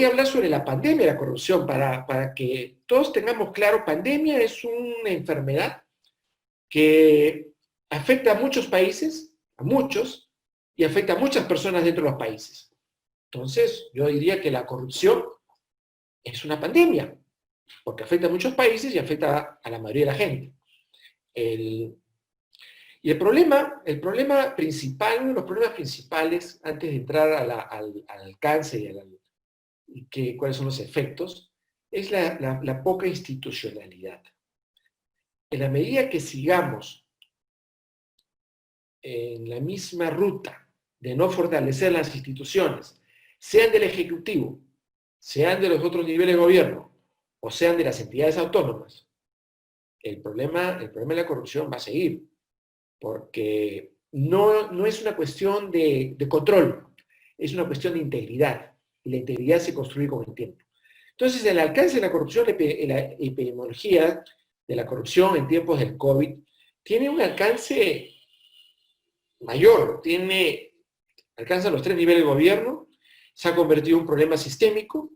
voy a hablar sobre la pandemia de la corrupción para que todos tengamos claro, pandemia es una enfermedad que afecta a muchos países, a muchos, y afecta a muchas personas dentro de los países. Entonces, yo diría que la corrupción es una pandemia, porque afecta a muchos países y afecta a la mayoría de la gente. Y el problema principal, uno de los problemas principales, antes de entrar al alcance y cuáles son los efectos, es la poca institucionalidad. En la medida que sigamos en la misma ruta de no fortalecer las instituciones, sean del Ejecutivo, sean de los otros niveles de gobierno, o sean de las entidades autónomas, el problema de la corrupción va a seguir, porque no es una cuestión de control, es una cuestión de integridad, y la integridad se construye con el tiempo. Entonces, el alcance de la corrupción, la epidemiología de la corrupción en tiempos del COVID, tiene un alcance mayor, alcanza los 3 niveles de gobierno, se ha convertido en un problema sistémico,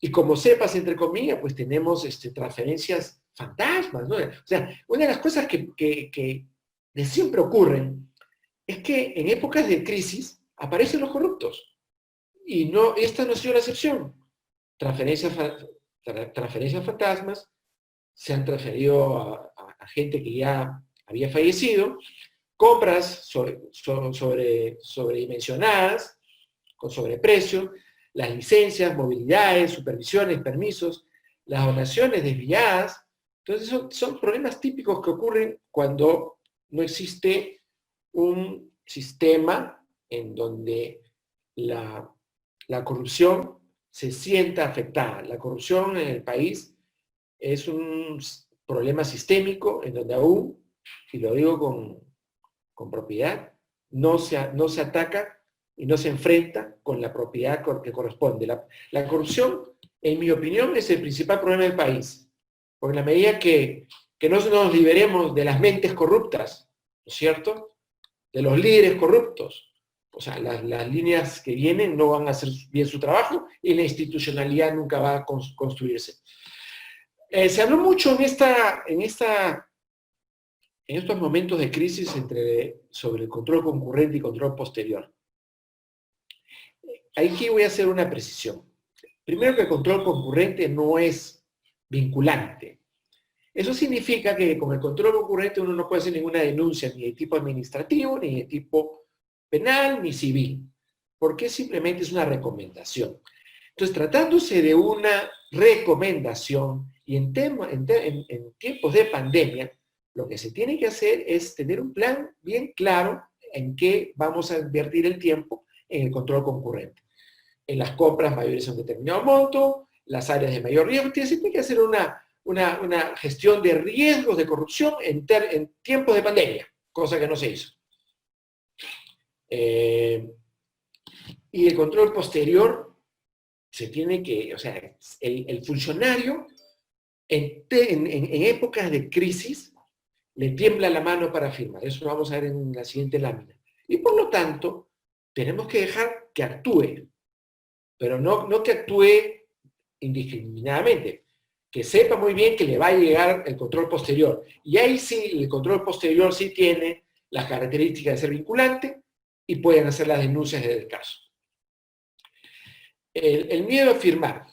y como sepas, entre comillas, pues tenemos transferencias fantasmas, ¿no? O sea, una de las cosas que de siempre ocurren es que en épocas de crisis aparecen los corruptos, y esta no ha sido la excepción. Transferencias fantasmas se han transferido a gente que ya había fallecido, compras sobredimensionadas, con sobreprecio, las licencias, movilidades, supervisiones, permisos, las donaciones desviadas. Entonces son problemas típicos que ocurren cuando no existe un sistema en donde la corrupción se sienta afectada. La corrupción en el país es un problema sistémico en donde aún, y lo digo con propiedad, no se ataca y no se enfrenta con la propiedad que corresponde. La corrupción, en mi opinión, es el principal problema del país. Porque en la medida que no nos liberemos de las mentes corruptas, ¿no es cierto?, de los líderes corruptos, o sea, las líneas que vienen no van a hacer bien su trabajo y la institucionalidad nunca va a construirse. Se habló mucho en estos momentos de crisis sobre el control concurrente y control posterior. Aquí voy a hacer una precisión. Primero, que el control concurrente no es vinculante. Eso significa que con el control concurrente uno no puede hacer ninguna denuncia ni de tipo administrativo, ni de tipo penal, ni civil, porque simplemente es una recomendación. Entonces, tratándose de una recomendación y en tiempos de pandemia, lo que se tiene que hacer es tener un plan bien claro en qué vamos a invertir el tiempo en el control concurrente. En las compras mayores a un determinado monto, las áreas de mayor riesgo, se tiene que hacer una gestión de riesgos de corrupción en tiempos de pandemia, cosa que no se hizo. Y el control posterior se tiene que, o sea, el funcionario en épocas de crisis le tiembla la mano para firmar. Eso lo vamos a ver en la siguiente lámina. Y por lo tanto, tenemos que dejar que actúe, pero no que actúe indiscriminadamente, que sepa muy bien que le va a llegar el control posterior. Y ahí sí, el control posterior sí tiene las características de ser vinculante y pueden hacer las denuncias del caso. El miedo a firmar.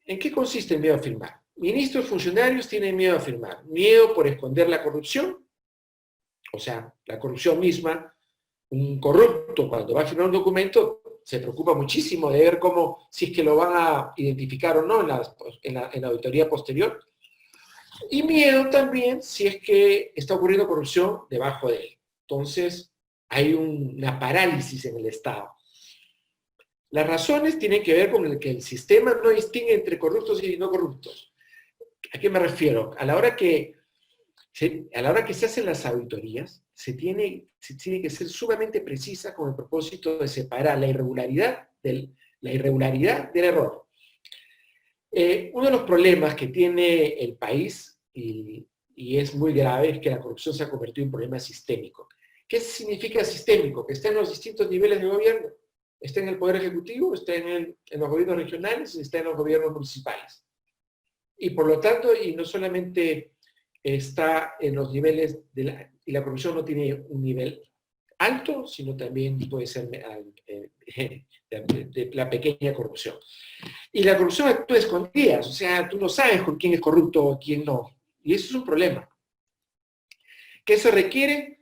¿En qué consiste el miedo a firmar? Ministros, funcionarios tienen miedo a firmar. Miedo por esconder la corrupción, o sea, la corrupción misma. Un corrupto, cuando va a firmar un documento, se preocupa muchísimo de ver si es que lo van a identificar o no en la auditoría posterior. Y miedo también si es que está ocurriendo corrupción debajo de él. Entonces, hay una parálisis en el Estado. Las razones tienen que ver con que el sistema no distingue entre corruptos y no corruptos. ¿A qué me refiero? A la hora que se hacen las auditorías, se tiene que ser sumamente precisa con el propósito de separar la irregularidad del error. Uno de los problemas que tiene el país, y es muy grave, es que la corrupción se ha convertido en un problema sistémico. ¿Qué significa sistémico? Que está en los distintos niveles de gobierno. Está en el Poder Ejecutivo, está en los gobiernos regionales y está en los gobiernos municipales. Y por lo tanto, y no solamente está en los niveles y la corrupción no tiene un nivel alto, sino también puede ser de la pequeña corrupción. Y la corrupción actúa escondidas, o sea, tú no sabes con quién es corrupto o quién no. Y eso es un problema. ¿Qué se requiere?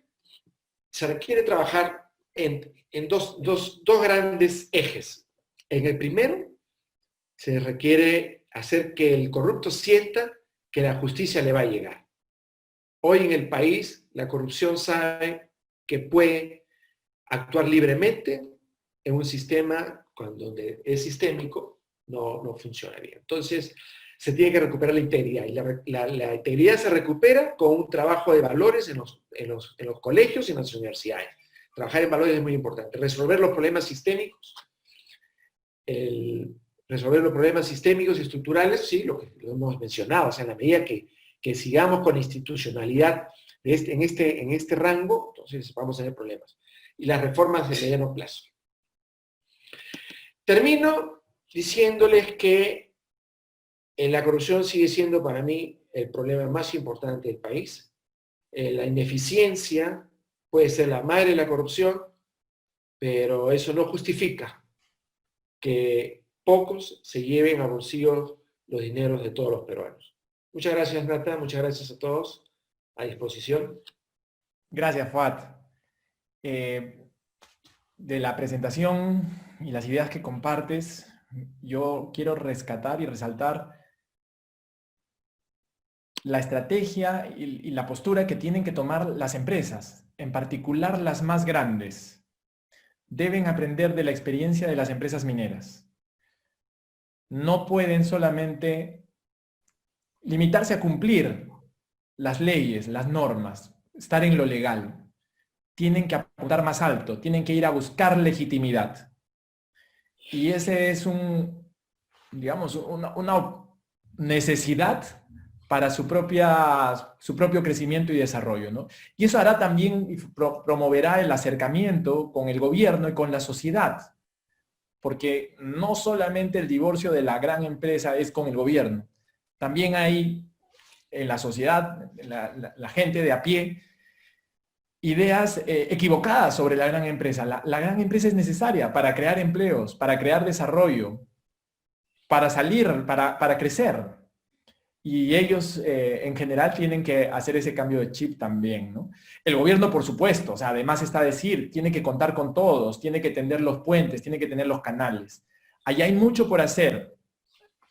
Se requiere trabajar en dos grandes ejes. En el primero, se requiere hacer que el corrupto sienta que la justicia le va a llegar. Hoy en el país, la corrupción sabe que puede actuar libremente en un sistema donde es sistémico, no funciona bien. Entonces, se tiene que recuperar la integridad. Y la integridad se recupera con un trabajo de valores en los colegios y en las universidades. Trabajar en valores es muy importante. Resolver los problemas sistémicos. Resolver los problemas sistémicos y estructurales, sí, lo hemos mencionado. O sea, en la medida que sigamos con institucionalidad en este rango, entonces vamos a tener problemas. Y las reformas de mediano plazo. Termino diciéndoles que la corrupción sigue siendo para mí el problema más importante del país. La ineficiencia puede ser la madre de la corrupción, pero eso no justifica que pocos se lleven a bolsillos los dineros de todos los peruanos. Muchas gracias, Nata, muchas gracias a todos. A disposición. Gracias, Fuad. De la presentación y las ideas que compartes, yo quiero rescatar y resaltar la estrategia y la postura que tienen que tomar las empresas, en particular las más grandes. Deben aprender de la experiencia de las empresas mineras. No pueden solamente limitarse a cumplir las leyes, las normas, estar en lo legal. Tienen que apuntar más alto, tienen que ir a buscar legitimidad. Y ese es digamos, una necesidad para su propio crecimiento y desarrollo, ¿no? Y eso hará también, promoverá el acercamiento con el gobierno y con la sociedad, porque no solamente el divorcio de la gran empresa es con el gobierno, también hay en la sociedad, la gente de a pie, ideas equivocadas sobre la gran empresa. La gran empresa es necesaria para crear empleos, para crear desarrollo, para salir, para crecer. Y ellos en general tienen que hacer ese cambio de chip también, ¿no? El gobierno, por supuesto, o sea, además está a decir, tiene que contar con todos, tiene que tender los puentes, tiene que tener los canales. Allí hay mucho por hacer,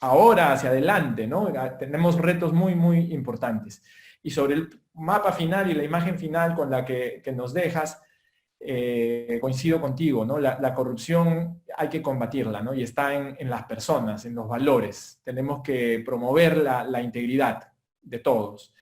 ahora hacia adelante, ¿no? Tenemos retos muy, muy importantes. Y sobre el mapa final y la imagen final con la que nos dejas, coincido contigo, ¿no? La corrupción hay que combatirla, ¿no? Y está en las personas, en los valores. Tenemos que promover la integridad de todos.